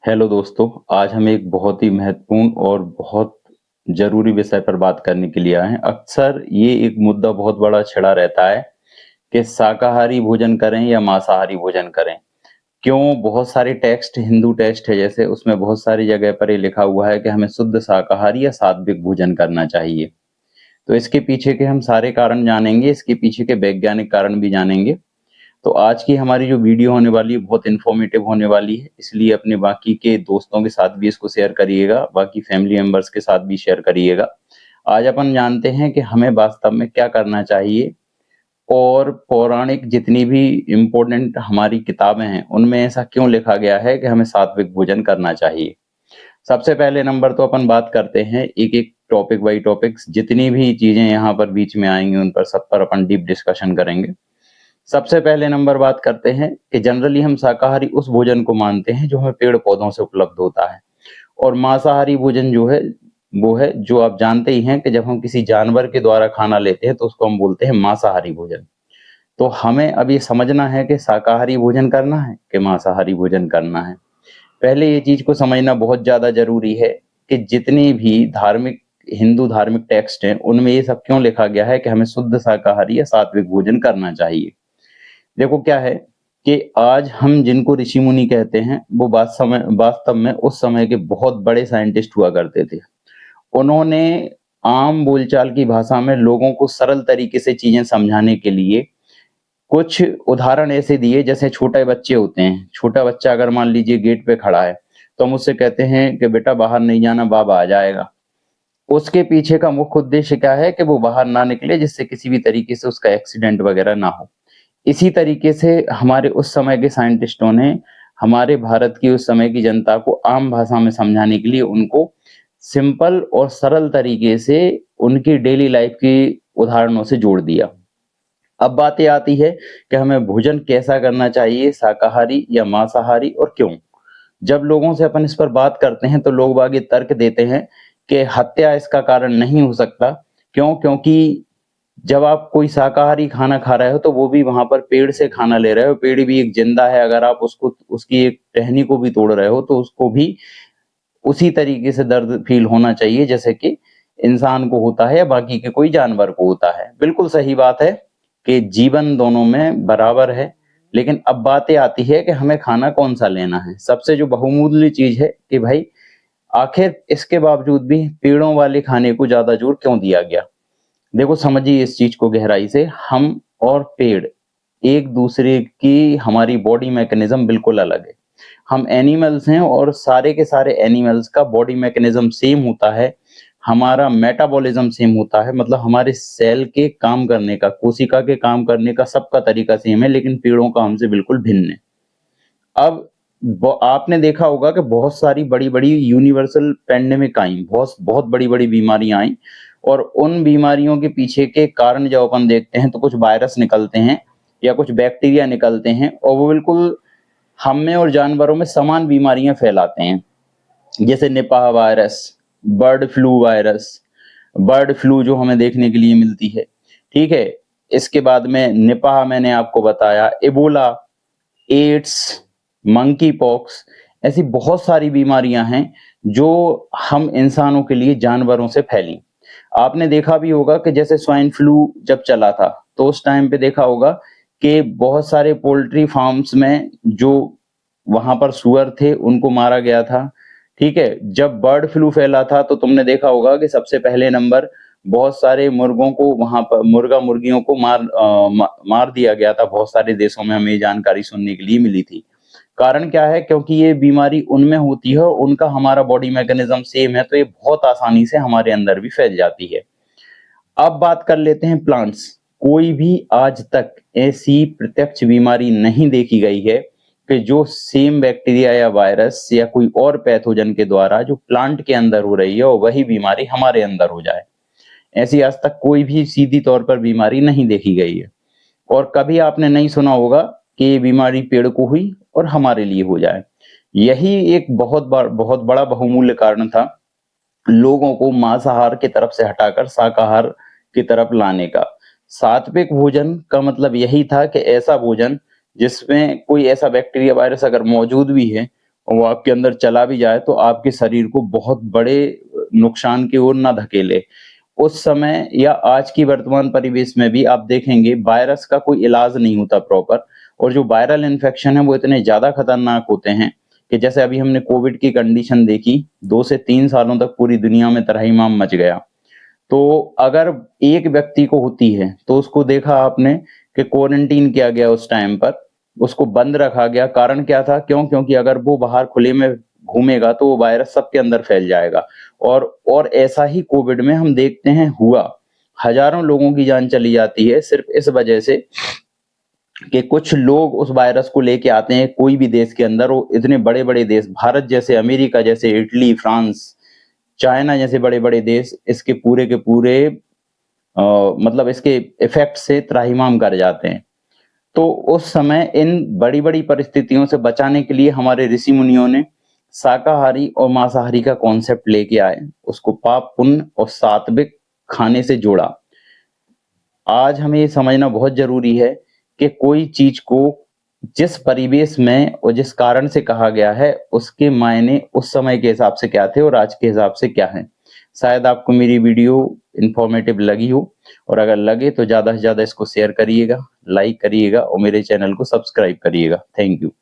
Hello दोस्तों, आज हम एक बहुत ही महत्वपूर्ण और बहुत ज़रूरी विषय पर बात करने के लिए आए हैं। अक्सर ये एक मुद्दा बहुत बड़ा छिड़ा रहता है कि शाकाहारी भोजन करें या मांसाहारी भोजन करें। क्यों बहुत सारे टेक्स्ट हिंदू टेक्स्ट है जैसे उसमें बहुत सारी जगह पर ये लिखा हुआ है कि हमें शुद्ध शाकाहारी या सात्विक भोजन करना चाहिए। तो इसके पीछे के हम सारे कारण जानेंगे, इसके पीछे के वैज्ञानिक कारण भी जानेंगे। तो आज की हमारी जो वीडियो होने वाली है बहुत इन्फॉर्मेटिव होने वाली है, इसलिए अपने बाकी के दोस्तों के साथ भी इसको शेयर करिएगा, बाकी फैमिली मेंबर्स के साथ भी शेयर करिएगा। आज अपन जानते हैं कि हमें वास्तव में क्या करना चाहिए और पौराणिक जितनी भी इम्पोर्टेंट हमारी किताबें हैं, उनमें ऐसा क्यों लिखा गया है कि हमें सात्विक भोजन करना चाहिए। सबसे पहले नंबर तो अपन बात करते हैं एक-एक टॉपिक बाय टॉपिक्स जितनी भी चीज़ें यहाँ पर बीच में आएँगी उन पर सब पर अपन डीप डिस्कशन करेंगे। सबसे पहले नंबर बात करते हैं कि जनरली हम शाकाहारी उस भोजन को मानते हैं जो हमें पेड़-पौधों से उपलब्ध होता है और मांसाहारी भोजन जो है, वो है जो आप जानते ही हैं कि जब हम किसी जानवर के द्वारा खाना लेते हैं तो उसको हम बोलते हैं मांसाहारी भोजन। तो हमें अब ये समझना है कि शाकाहारी भोजन करना है कि मांसाहारी भोजन करना है। पहले ये चीज़ को समझना बहुत ज़्यादा ज़रूरी है कि जितने भी धार्मिक हिंदू धार्मिक टेक्स्ट हैं, उनमें ये सब क्यों लिखा गया है कि हमें शुद्ध शाकाहारी या सात्विक भोजन करना चाहिए। देखो क्या है कि आज हम जिनको ऋषि मुनि कहते हैं वो वास्तव में उस समय के बहुत बड़े साइंटिस्ट हुआ करते थे। उन्होंने आम बोलचाल की भाषा में लोगों को सरल तरीके से चीजें समझाने के लिए कुछ उदाहरण ऐसे दिए जैसे छोटे बच्चे होते हैं। छोटा बच्चा अगर मान लीजिए गेट पे खड़ा है तो हम उससे कहते हैं कि बेटा बाहर नहीं जाना, बाबा आ जाएगा। उसके पीछे का मुख्य उद्देश्य क्या है कि वो बाहर ना निकले जिससे किसी भी तरीके से उसका एक्सीडेंट वगैरह ना हो। इसी तरीके से हमारे उस समय के साइंटिस्टों ने हमारे भारत की उस समय की जनता को आम भाषा में समझाने के लिए उनको सिंपल और सरल तरीके से उनकी डेली लाइफ की उदाहरणों से जोड़ दिया। अब बात ये आती है कि हमें भोजन कैसा करना चाहिए, शाकाहारी या मांसाहारी और क्यों? जब लोगों से अपन इस पर बात करते हैं तो लोग बाग ये तर्क देते हैं कि हत्या इसका कारण नहीं हो सकता। क्यों? क्योंकि जब आप कोई शाकाहारी खाना खा रहे हो तो वो भी वहाँ पर पेड़ से खाना ले रहे हो, पेड़ भी एक जिंदा है, अगर आप उसको उसकी एक टहनी को भी तोड़ रहे हो तो उसको भी उसी तरीके से दर्द फ़ील होना चाहिए जैसे कि इंसान को होता है या बाकी के कोई जानवर को होता है। बिल्कुल सही बात है कि जीवन दोनों में बराबर है, लेकिन अब बातें आती है कि हमें खाना कौन-सा लेना है। सबसे जो बहुमूल्य चीज़ है कि भाई आखिर इसके बावजूद भी पेड़ों वाले खाने को ज़्यादा जोर क्यों दिया गया? देखो समझिए इस चीज़ को गहराई से, हम और पेड़ एक दूसरे की हमारी बॉडी मैकेनिज़्म बिल्कुल अलग है। हम एनिमल्स हैं और सारे के सारे एनिमल्स का बॉडी मैकेनिज़्म सेम होता है। हमारा मेटाबॉलिज़्म सेम होता है, मतलब हमारे सेल के काम करने का, कोशिका के काम करने का सबका तरीका सेम है, लेकिन पेड़ों का हमसे बिल्कुल भिन्न है। अब आपने देखा होगा कि बहुत सारी बड़ी-बड़ी यूनिवर्सल पैंडेमिक आई, बहुत बहुत बड़ी-बड़ी बीमारियाँ आई और उन बीमारियों के पीछे के कारण जब अपन देखते हैं तो कुछ वायरस निकलते हैं या कुछ बैक्टीरिया निकलते हैं और वो बिल्कुल हम में और जानवरों में समान बीमारियाँ फैलाते हैं। जैसे Nipah virus, bird flu virus, bird flu जो हमें देखने के लिए मिलती है, ठीक है? इसके बाद में निपाह मैंने आपको बताया, इबोला, एड्स, मंकी पॉक्स, ऐसी बहुत सारी बीमारियां हैं जो हम इंसानों के लिए जानवरों से फैली। आपने देखा भी होगा कि जैसे स्वाइन फ्लू जब चला था तो उस टाइम पे देखा होगा कि बहुत सारे पोल्ट्री फार्म्स में जो वहां पर सुअर थे उनको मारा गया था। ठीक है, जब बर्ड फ्लू फैला था तो तुमने देखा होगा कि सबसे पहले नंबर बहुत सारे मुर्गों को वहां पर मुर्गा मुर्गियों को मार दिया गया था। बहुत सारे देशों में हमें ये जानकारी सुनने के लिए मिली थी। कारण क्या है? क्योंकि ये बीमारी उनमें होती है और उनका हमारा बॉडी मैकेनिज्म सेम है तो ये बहुत आसानी से हमारे अंदर भी फैल जाती है। अब बात कर लेते हैं प्लांट्स। कोई भी आज तक ऐसी प्रत्यक्ष बीमारी नहीं देखी गई है कि जो सेम बैक्टीरिया या वायरस या कोई और पैथोजन के द्वारा जो प्लांट के अंदर हो रही है और वही बीमारी हमारे अंदर हो जाए। ऐसी आज तक कोई भी सीधी तौर पर बीमारी नहीं देखी गई है और कभी आपने नहीं सुना होगा कि ये बीमारी पेड़ को हुई और हमारे लिए हो जाए। यही एक बहुत बड़ा बहुमूल्य कारण था लोगों को मांसाहार की तरफ से हटाकर शाकाहार की तरफ लाने का। सात्विक भोजन का मतलब यही था कि ऐसा भोजन जिसमें कोई ऐसा बैक्टीरिया वायरस अगर मौजूद भी है, और वो आपके अंदर चला भी जाए तो आपके शरीर को बहुत बड़े नुकसान की ओर ना धकेले। उस समय या आज की वर्तमान परिवेश में भी आप देखेंगे वायरस का कोई इलाज नहीं होता प्रॉपर, और जो वायरल इन्फेक्शन है वो इतने ज़्यादा खतरनाक होते हैं कि जैसे अभी हमने कोविड की कंडीशन देखी, 2 से 3 सालों तक पूरी दुनिया में त्राहिमाम मच गया। तो अगर एक व्यक्ति को होती है, तो उसको देखा आपने कि क्वारंटीन किया गया उस टाइम पर, उसको बंद रखा गया। कारण क्या था? क्यों? क्योंकि अगर वो बाहर खुले में घूमेगा तो वो वायरस सबके अंदर फैल जाएगा। और ऐसा ही कोविड में हम देखते हैं हुआ। हज़ारों लोगों की जान चली जाती है सिर्फ़ इस वजह से कि कुछ लोग उस वायरस को लेके आते हैं कोई भी देश के अंदर, वो इतने बड़े-बड़े देश भारत जैसे, अमेरिका जैसे, इटली, फ्रांस, चाइना जैसे बड़े-बड़े देश इसके पूरे के पूरे मतलब इसके इफ़ेक्ट से त्राहिमाम कर जाते हैं। तो उस समय इन बड़ी-बड़ी परिस्थितियों से बचाने के लिए हमारे ऋषि-मुनियों ने शाकाहारी और मांसाहारी का कॉन्सेप्ट लेके आए। उसको पाप, पुण्य और सात्विक खाने से जोड़ा। आज हमें ये समझना बहुत ज़रूरी है कि कोई चीज़ को जिस परिवेश में और जिस कारण से कहा गया है, उसके मायने उस समय के हिसाब से क्या थे और आज के हिसाब से क्या हैं। शायद आपको मेरी वीडियो इन्फॉर्मेटिव लगी हो, और अगर लगे तो ज़्यादा से ज़्यादा इसको शेयर करिएगा, लाइक करिएगा और मेरे चैनल को सब्सक्राइब करिएगा। Thank you.